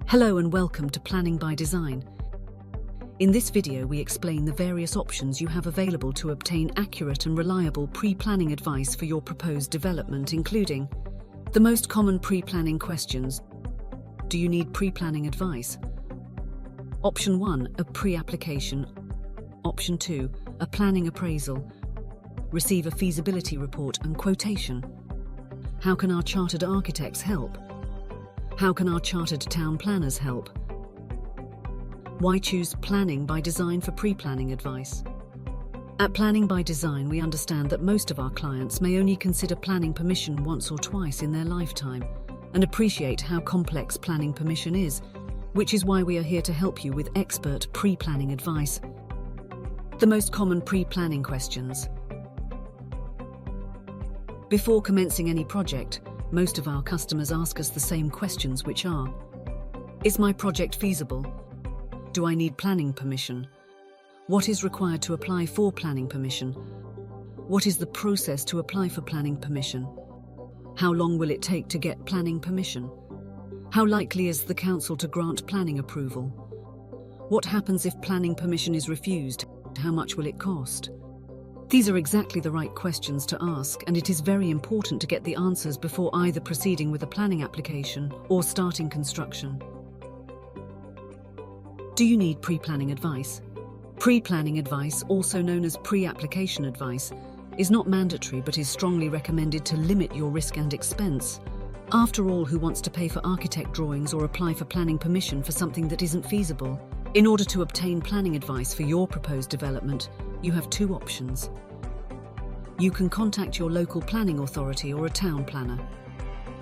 Hello and welcome to Planning by Design. In this video, we explain the various options you have available to obtain accurate and reliable pre-planning advice for your proposed development, including the most common pre-planning questions. Do you need pre-planning advice? Option 1, a pre-application. Option 2, a planning appraisal. Receive a feasibility report and quotation. How can our chartered architects help? How can our chartered town planners help? Why choose Planning by Design for pre-planning advice? At Planning by Design, we understand that most of our clients may only consider planning permission once or twice in their lifetime and appreciate how complex planning permission is, which is why we are here to help you with expert pre-planning advice. The most common pre-planning questions. Before commencing any project, most of our customers ask us the same questions, which are: is my project feasible? Do I need planning permission? What is required to apply for planning permission? What is the process to apply for planning permission? How long will it take to get planning permission? How likely is the council to grant planning approval? What happens if planning permission is refused? How much will it cost? These are exactly the right questions to ask, and it is very important to get the answers before either proceeding with a planning application or starting construction. Do you need pre-planning advice? Pre-planning advice, also known as pre-application advice, is not mandatory but is strongly recommended to limit your risk and expense. After all, who wants to pay for architect drawings or apply for planning permission for something that isn't feasible? In order to obtain planning advice for your proposed development, you have two options. You can contact your local planning authority or a town planner.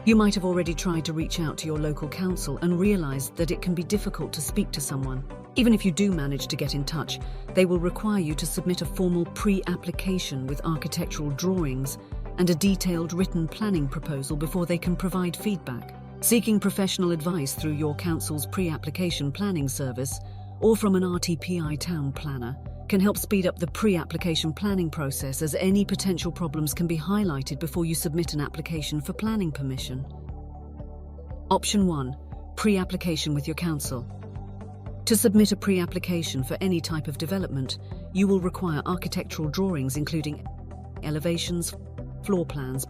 You might have already tried to reach out to your local council and realized that it can be difficult to speak to someone. Even if you do manage to get in touch, they will require you to submit a formal pre-application with architectural drawings and a detailed written planning proposal before they can provide feedback. Seeking professional advice through your council's pre-application planning service or from an RTPI town planner can help speed up the pre-application planning process, as any potential problems can be highlighted before you submit an application for planning permission. Option 1. Pre-application with your council. To submit a pre-application for any type of development, you will require architectural drawings including elevations, floor plans,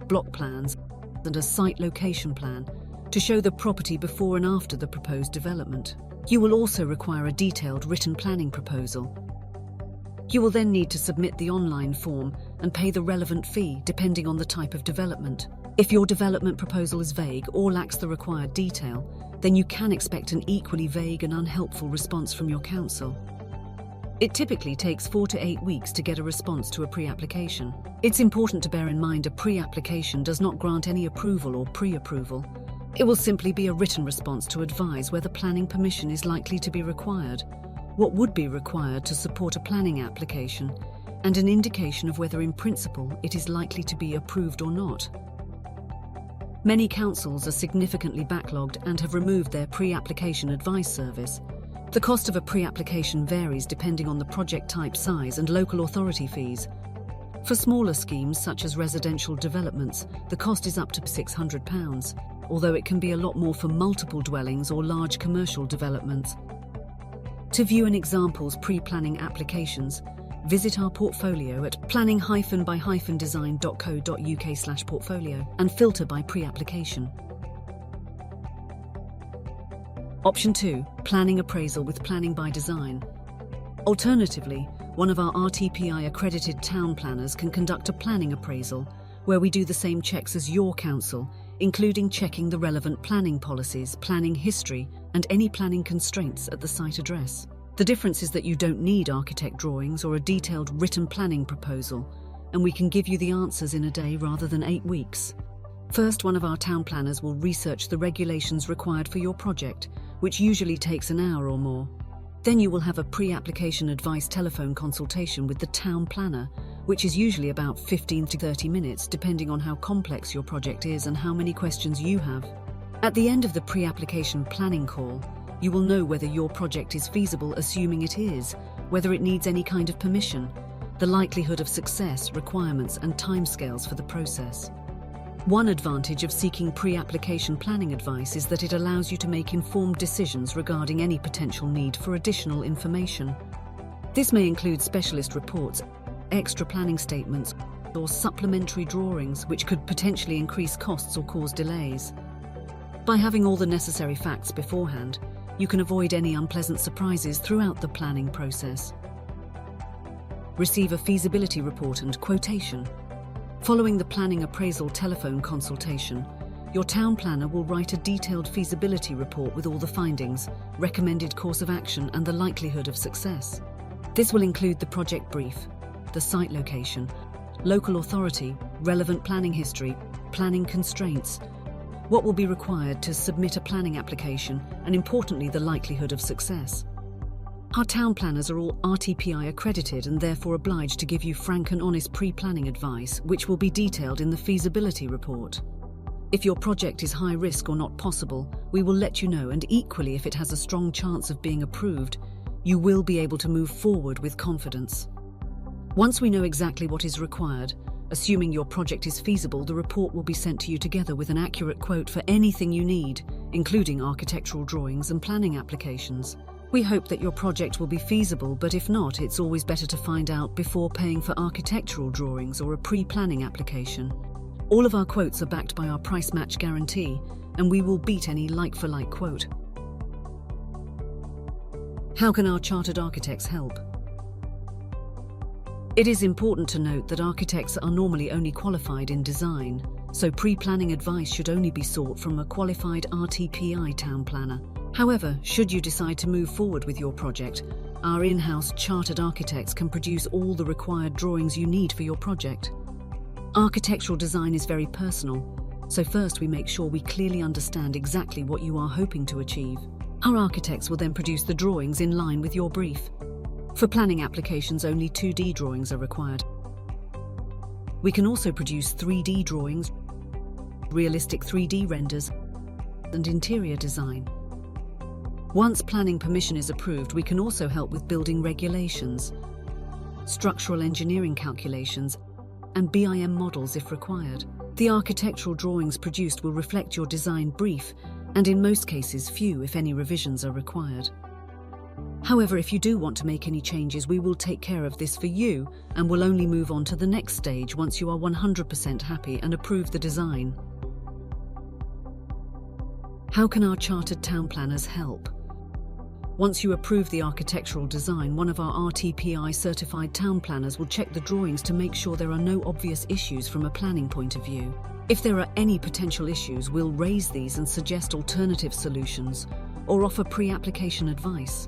block plans, and a site location plan to show the property before and after the proposed development. You will also require a detailed written planning proposal. You will then need to submit the online form and pay the relevant fee depending on the type of development. If your development proposal is vague or lacks the required detail, then you can expect an equally vague and unhelpful response from your council. It typically takes 4 to 8 weeks to get a response to a pre-application. It's important to bear in mind a pre-application does not grant any approval or pre-approval. It will simply be a written response to advise whether planning permission is likely to be required, what would be required to support a planning application, and an indication of whether in principle it is likely to be approved or not. Many councils are significantly backlogged and have removed their pre-application advice service. The cost of a pre-application varies depending on the project type, size, and local authority fees. For smaller schemes such as residential developments, the cost is up to £600, although it can be a lot more for multiple dwellings or large commercial developments. To view an example's pre-planning applications, visit our portfolio at planning-by-design.co.uk/portfolio and filter by pre-application. Option 2. Planning appraisal with Planning by Design. Alternatively, one of our RTPI accredited town planners can conduct a planning appraisal where we do the same checks as your council, including checking the relevant planning policies, planning history, and any planning constraints at the site address. The difference is that you don't need architect drawings or a detailed written planning proposal, and we can give you the answers in a day rather than 8 weeks. First, one of our town planners will research the regulations required for your project, which usually takes an hour or more. Then you will have a pre-application advice telephone consultation with the town planner, which is usually about 15 to 30 minutes, depending on how complex your project is and how many questions you have. At the end of the pre-application planning call, you will know whether your project is feasible, assuming it is, whether it needs any kind of permission, the likelihood of success, requirements, and timescales for the process. One advantage of seeking pre-application planning advice is that it allows you to make informed decisions regarding any potential need for additional information. This may include specialist reports, extra planning statements, or supplementary drawings, which could potentially increase costs or cause delays. By having all the necessary facts beforehand, you can avoid any unpleasant surprises throughout the planning process. Receive a feasibility report and quotation. Following the planning appraisal telephone consultation, your town planner will write a detailed feasibility report with all the findings, recommended course of action, and the likelihood of success. This will include the project brief, the site location, local authority, relevant planning history, planning constraints, what will be required to submit a planning application, and importantly, the likelihood of success. Our town planners are all RTPI accredited and therefore obliged to give you frank and honest pre-planning advice, which will be detailed in the feasibility report. If your project is high risk or not possible, we will let you know, and equally, if it has a strong chance of being approved, you will be able to move forward with confidence. Once we know exactly what is required, assuming your project is feasible, the report will be sent to you together with an accurate quote for anything you need, including architectural drawings and planning applications. We hope that your project will be feasible, but if not, it's always better to find out before paying for architectural drawings or a pre-planning application. All of our quotes are backed by our price match guarantee, and we will beat any like-for-like quote. How can our chartered architects help? It is important to note that architects are normally only qualified in design, so pre-planning advice should only be sought from a qualified RTPI town planner. However, should you decide to move forward with your project, our in-house chartered architects can produce all the required drawings you need for your project. Architectural design is very personal, so first we make sure we clearly understand exactly what you are hoping to achieve. Our architects will then produce the drawings in line with your brief. For planning applications, only 2D drawings are required. We can also produce 3D drawings, realistic 3D renders, and interior design. Once planning permission is approved, we can also help with building regulations, structural engineering calculations, and BIM models if required. The architectural drawings produced will reflect your design brief, and in most cases, few, if any, revisions are required. However, if you do want to make any changes, we will take care of this for you and will only move on to the next stage once you are 100% happy and approve the design. How can our chartered town planners help? Once you approve the architectural design, one of our RTPI certified town planners will check the drawings to make sure there are no obvious issues from a planning point of view. If there are any potential issues, we'll raise these and suggest alternative solutions or offer pre-application advice.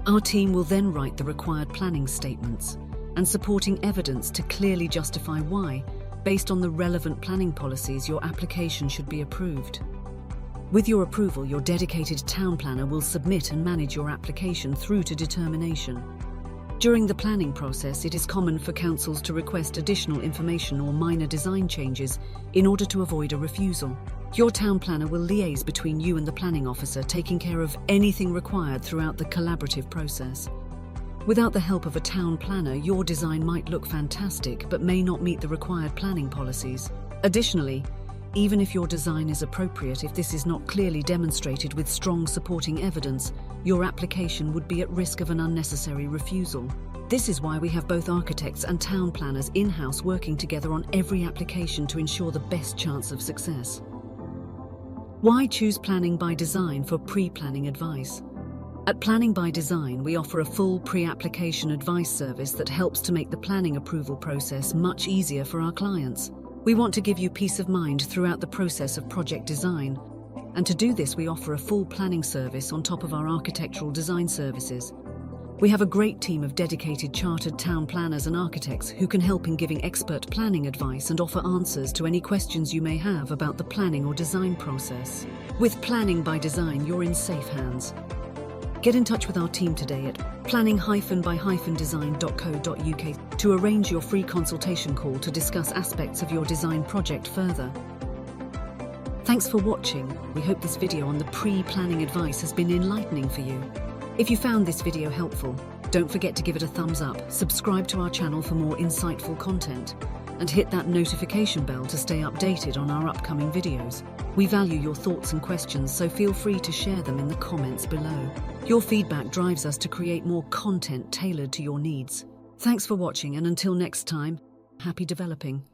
Our team will then write the required planning statements and supporting evidence to clearly justify why, based on the relevant planning policies, your application should be approved. With your approval, your dedicated town planner will submit and manage your application through to determination. During the planning process, it is common for councils to request additional information or minor design changes in order to avoid a refusal. Your town planner will liaise between you and the planning officer, taking care of anything required throughout the collaborative process. Without the help of a town planner, your design might look fantastic but may not meet the required planning policies. Additionally, even if your design is appropriate, if this is not clearly demonstrated with strong supporting evidence, your application would be at risk of an unnecessary refusal. This is why we have both architects and town planners in-house working together on every application to ensure the best chance of success. Why choose Planning by Design for pre-planning advice? At Planning by Design, we offer a full pre-application advice service that helps to make the planning approval process much easier for our clients. We want to give you peace of mind throughout the process of project design, and to do this we offer a full planning service on top of our architectural design services. We have a great team of dedicated chartered town planners and architects who can help in giving expert planning advice and offer answers to any questions you may have about the planning or design process. With Planning by Design, you're in safe hands. Get in touch with our team today at planning-by-design.co.uk to arrange your free consultation call to discuss aspects of your design project further. Thanks for watching. We hope this video on the pre-planning advice has been enlightening for you. If you found this video helpful, don't forget to give it a thumbs up, subscribe to our channel for more insightful content, and hit that notification bell to stay updated on our upcoming videos. We value your thoughts and questions, so feel free to share them in the comments below. Your feedback drives us to create more content tailored to your needs. Thanks for watching, and until next time, happy developing.